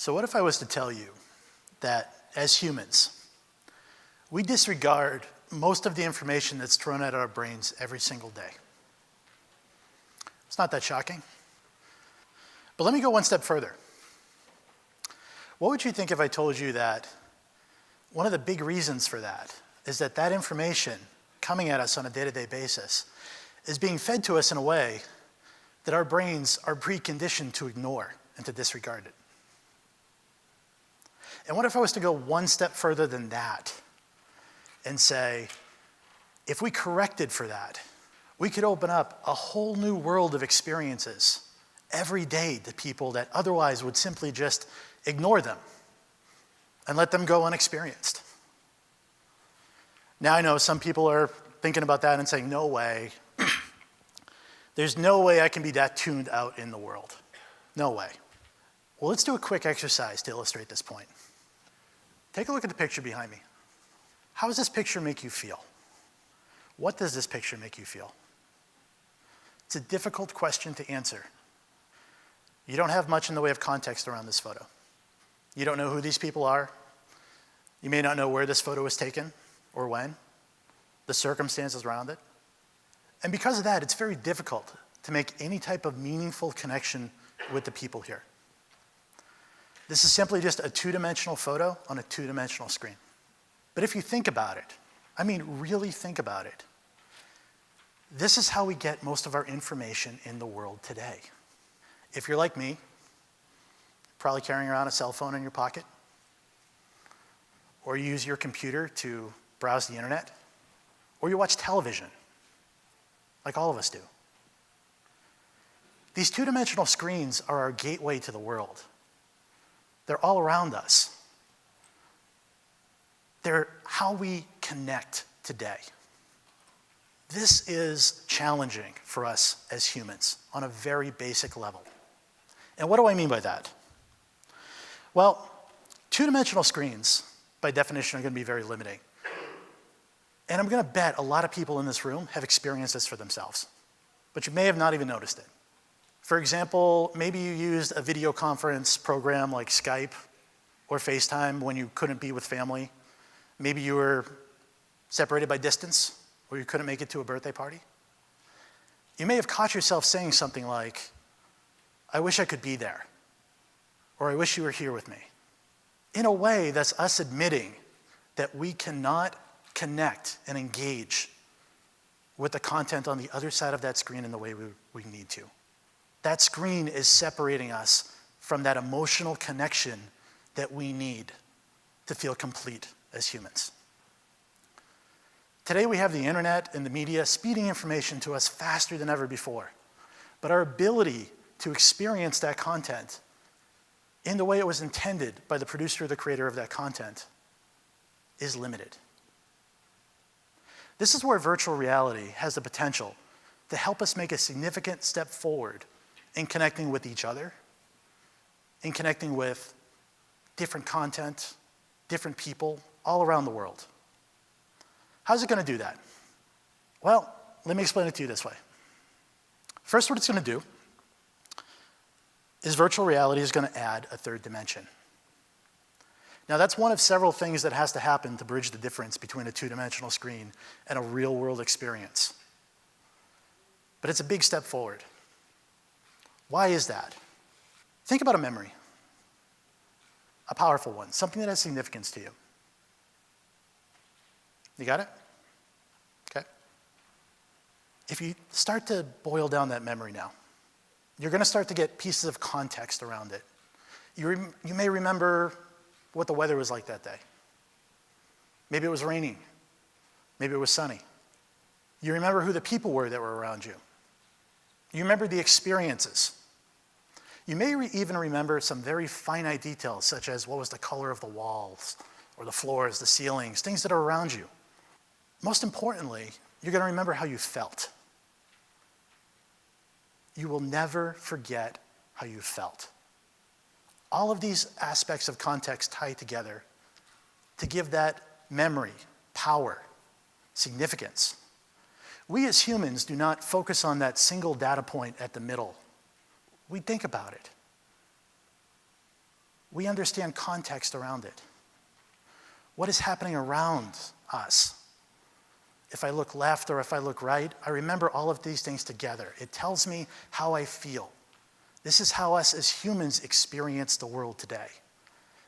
So what if I was to tell you that as humans, we disregard most of the information that's thrown at our brains every single day? It's not that shocking. But let me go one step further. What would you think if I told you that one of the big reasons for that is that that information coming at us on a day-to-day basis is being fed to us in a way that our brains are preconditioned to ignore and to disregard it? And what if I was to go one step further than that and say, if we corrected for that, we could open up a whole new world of experiences every day to people that otherwise would simply just ignore them and let them go unexperienced. Now I know some people are thinking about that and saying, no way. There's no way I can be that tuned out in the world. No way. Well, let's do a quick exercise to illustrate this point. Take a look at the picture behind me. How does this picture make you feel? What does this picture make you feel? It's a difficult question to answer. You don't have much in the way of context around this photo. You don't know who these people are. You may not know where this photo was taken or when, the circumstances around it. And because of that, it's very difficult to make any type of meaningful connection with the people here. This is simply just a two-dimensional photo on a two-dimensional screen. But if you think about it, I mean really think about it, this is how we get most of our information in the world today. If you're like me, probably carrying around a cell phone in your pocket, or you use your computer to browse the internet, or you watch television, like all of us do. These two-dimensional screens are our gateway to the world. They're all around us. They're how we connect today. This is challenging for us as humans on a very basic level. And what do I mean by that? Well, two-dimensional screens, by definition, are going to be very limiting. And I'm going to bet a lot of people in this room have experienced this for themselves, but you may have not even noticed it. For example, maybe you used a video conference program like Skype or FaceTime when you couldn't be with family. Maybe you were separated by distance or you couldn't make it to a birthday party. You may have caught yourself saying something like, I wish I could be there, or I wish you were here with me. In a way, that's us admitting that we cannot connect and engage with the content on the other side of that screen in the way we need to. That screen is separating us from that emotional connection that we need to feel complete as humans. Today we have the internet and the media speeding information to us faster than ever before. But our ability to experience that content in the way it was intended by the producer or the creator of that content is limited. This is where virtual reality has the potential to help us make a significant step forward in connecting with each other, in connecting with different content, different people all around the world. How's it going to do that? Well, let me explain it to you this way. First, what it's going to do is virtual reality is going to add a third dimension. Now, that's one of several things that has to happen to bridge the difference between a two-dimensional screen and a real-world experience. But it's a big step forward. Why is that? Think about a memory, a powerful one, something that has significance to you. You got it? Okay. If you start to boil down that memory now, you're going to start to get pieces of context around it. You may remember what the weather was like that day. Maybe it was raining. Maybe it was sunny. You remember who the people were that were around you. You remember the experiences. You may even remember some very finite details, such as what was the color of the walls, or the floors, the ceilings, things that are around you. Most importantly, you're going to remember how you felt. You will never forget how you felt. All of these aspects of context tie together to give that memory, power, significance. We as humans do not focus on that single data point at the middle. We think about it. we understand context around it. What is happening around us? If I look left or if I look right, I remember all of these things together. It tells me how I feel. This is how us as humans experience the world today.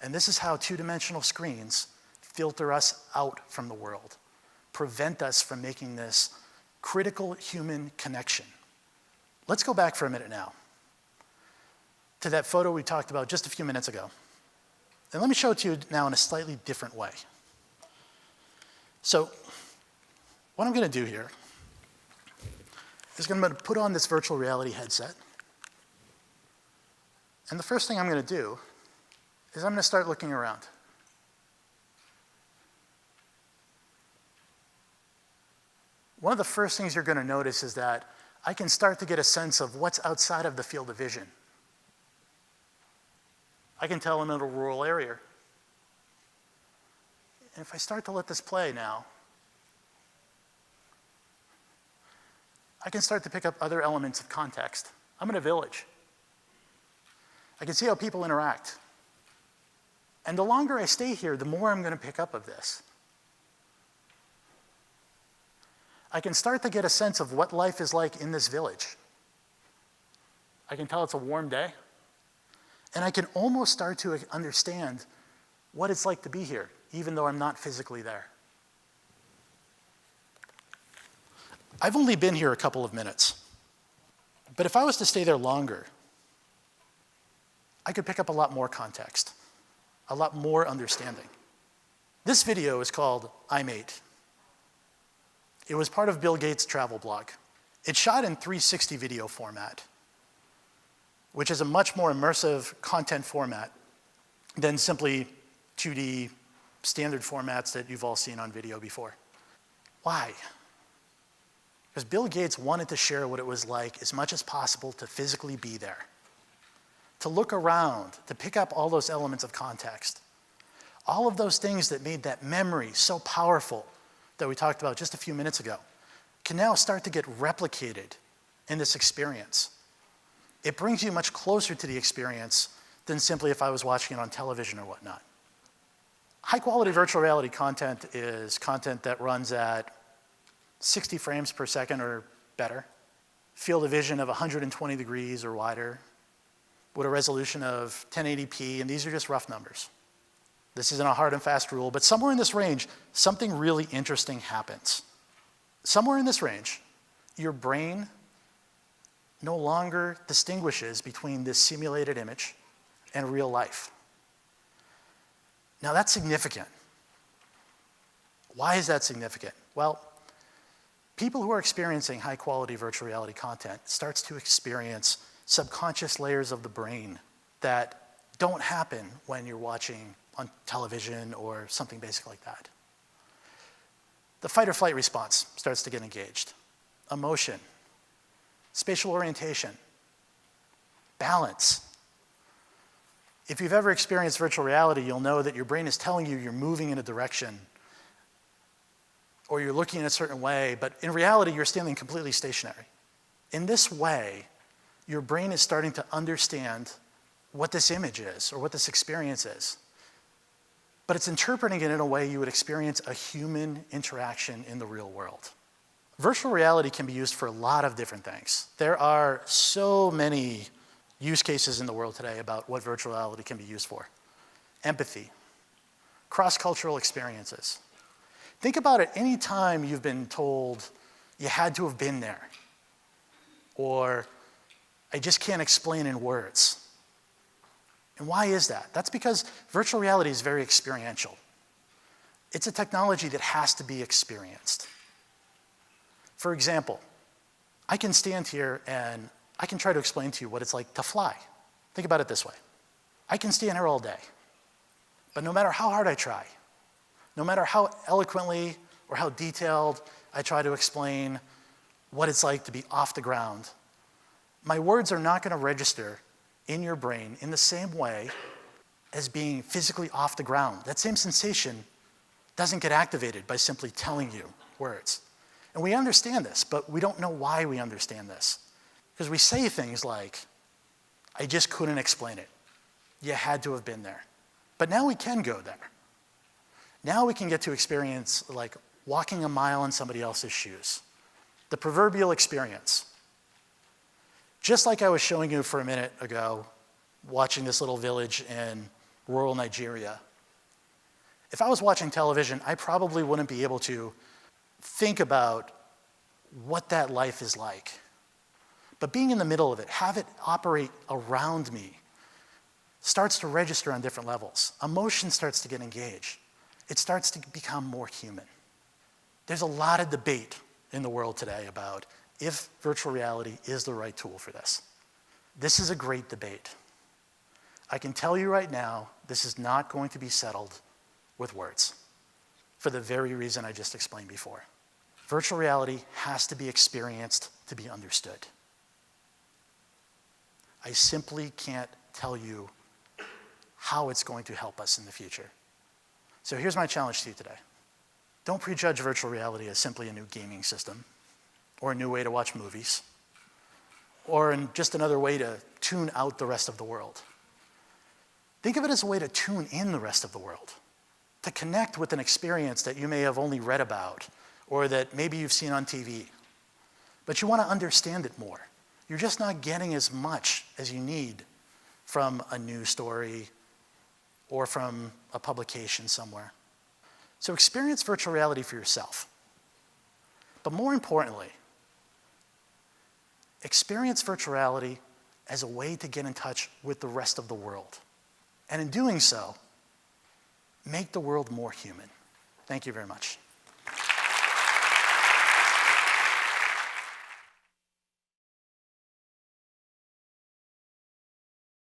And this is how two-dimensional screens filter us out from the world, prevent us from making this critical human connection. Let's go back for a minute now to that photo we talked about just a few minutes ago. And let me show it to you now in a slightly different way. So what I'm going to do here is I'm going to put on this virtual reality headset. And the first thing I'm going to do is I'm going to start looking around. One of the first things you're going to notice is that I can start to get a sense of what's outside of the field of vision. I can tell I'm in a rural area. And if I start to let this play now, I can start to pick up other elements of context. I'm in a village. I can see how people interact. And the longer I stay here, the more I'm going to pick up of this. I can start to get a sense of what life is like in this village. I can tell it's a warm day. And I can almost start to understand what it's like to be here, even though I'm not physically there. I've only been here a couple of minutes. But if I was to stay there longer, I could pick up a lot more context, a lot more understanding. This video is called I'm 8. It was part of Bill Gates' travel blog. It's shot in 360 video format, which is a much more immersive content format than simply 2D standard formats that you've all seen on video before. Why? Because Bill Gates wanted to share what it was like as much as possible to physically be there, to look around, to pick up all those elements of context, all of those things that made that memory so powerful that we talked about just a few minutes ago can now start to get replicated in this experience. It brings you much closer to the experience than simply if I was watching it on television or whatnot. High-quality virtual reality content is content that runs at 60 frames per second or better, field of vision of 120 degrees or wider, with a resolution of 1080p, and these are just rough numbers. This isn't a hard and fast rule, but somewhere in this range, something really interesting happens. Somewhere in this range, your brain no longer distinguishes between this simulated image and real life. Now that's significant. Why is that significant? Well, people who are experiencing high-quality virtual reality content starts to experience subconscious layers of the brain that don't happen when you're watching on television or something basic like that. The fight or flight response starts to get engaged. Emotion, spatial orientation, balance. If you've ever experienced virtual reality, you'll know that your brain is telling you you're moving in a direction or you're looking in a certain way, but in reality, you're standing completely stationary. In this way, your brain is starting to understand what this image is or what this experience is. But it's interpreting it in a way you would experience a human interaction in the real world. Virtual reality can be used for a lot of different things. There are so many use cases in the world today about what virtual reality can be used for. Empathy, cross-cultural experiences. Think about it any time you've been told you had to have been there, or I just can't explain in words. And why is that? That's because virtual reality is very experiential. It's a technology that has to be experienced. For example, I can stand here and I can try to explain to you what it's like to fly. Think about it this way. I can stand here all day, but no matter how hard I try, no matter how eloquently or how detailed I try to explain what it's like to be off the ground, my words are not going to register in your brain in the same way as being physically off the ground. That same sensation doesn't get activated by simply telling you words. And we understand this, but we don't know why we understand this. Because we say things like, I just couldn't explain it. You had to have been there. But now we can go there. Now we can get to experience like walking a mile in somebody else's shoes. The proverbial experience. Just like I was showing you for a minute ago, watching this little village in rural Nigeria. If I was watching television, I probably wouldn't be able to think about what that life is like. But being in the middle of it, have it operate around me, starts to register on different levels. Emotion starts to get engaged. It starts to become more human. There's a lot of debate in the world today about if virtual reality is the right tool for this. This is a great debate. I can tell you right now, this is not going to be settled with words, for the very reason I just explained before. Virtual reality has to be experienced to be understood. I simply can't tell you how it's going to help us in the future. So here's my challenge to you today. Don't prejudge virtual reality as simply a new gaming system, or a new way to watch movies, or just another way to tune out the rest of the world. Think of it as a way to tune in the rest of the world, to connect with an experience that you may have only read about, or that maybe you've seen on TV. But you want to understand it more. You're just not getting as much as you need from a news story or from a publication somewhere. So experience virtual reality for yourself. But more importantly, experience virtual reality as a way to get in touch with the rest of the world. And in doing so, make the world more human. Thank you very much.